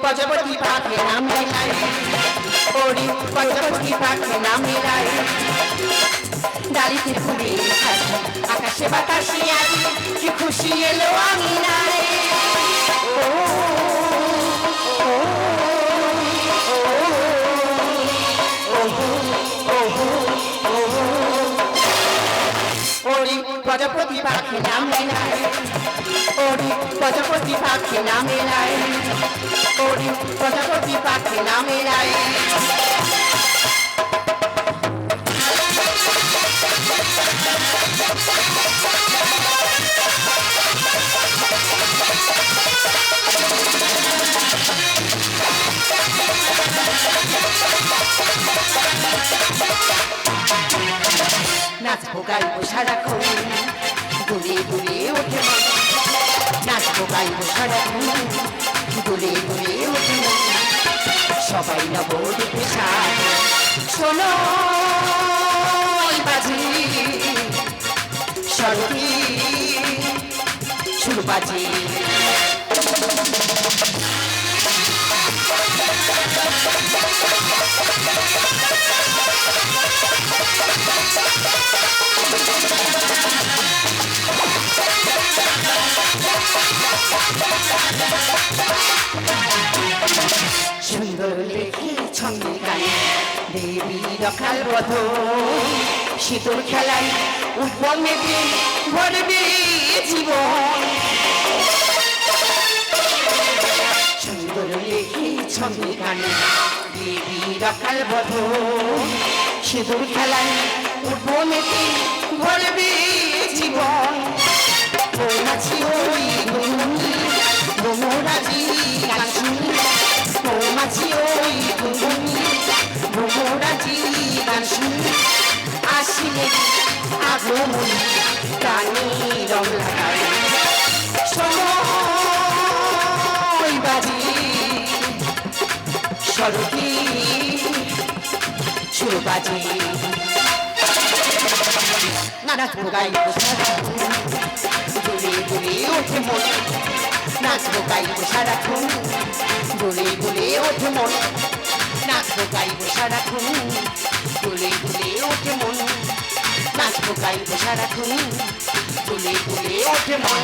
প্রজাপতি পাখি নামে নাই, ওরি প্রজাপতি পাখি নামে নাই, ডালিতে ফুলে সাজি আকাশে বাতাসে আজি কি খুশি এলো আমি নাই। ওরি প্রজাপতি পাখি নামে নাই, ওরি প্রজাপতি পাখি নামে নাই, ওরি প্রজাপতি পাখি নামে নাই। নাচবো গাইবো সারাক্ষণ দুলে দুলে ওঠে মন, নাচবো গাইবো সারাক্ষণ দুলে দুলে ওঠে মন, সবাই নব রূপে সাজ শোনো বাজি সরকি সুর বাজি। সুন্দর লেখি ছন্দে গায়ে দেবী রখাল বধ, শীতল খেলায় উৎপল মেঘে ভরবে জীবন। সুন্দর লেখি ছন্দে গানে দেবী রখাল বধ, শীতল খেলায় উৎপল মেঘে ভরবে জীবন। মৌমাছি ওই গুনগুনি ভ্রমরাজি গান শুনি, মৌমাছি ওই গুনগুনি ভ্রমরাজি গান শুনি, আসিলে আগমনী প্রাণী রং লাগাই সময় বাজি সরকি সুর বাজি। নাচবো গাইবো সারাক্ষণ দুলে দুলে ওঠে মন, নাচবো গাইবো সারাক্ষণ দুলে দুলে ওঠে মন, নাচবো গাইবো সারাক্ষণ দুলে দুলে ওঠে মন, নাচবো গাইবো সারাক্ষণ দুলে দুলে ওঠে মন।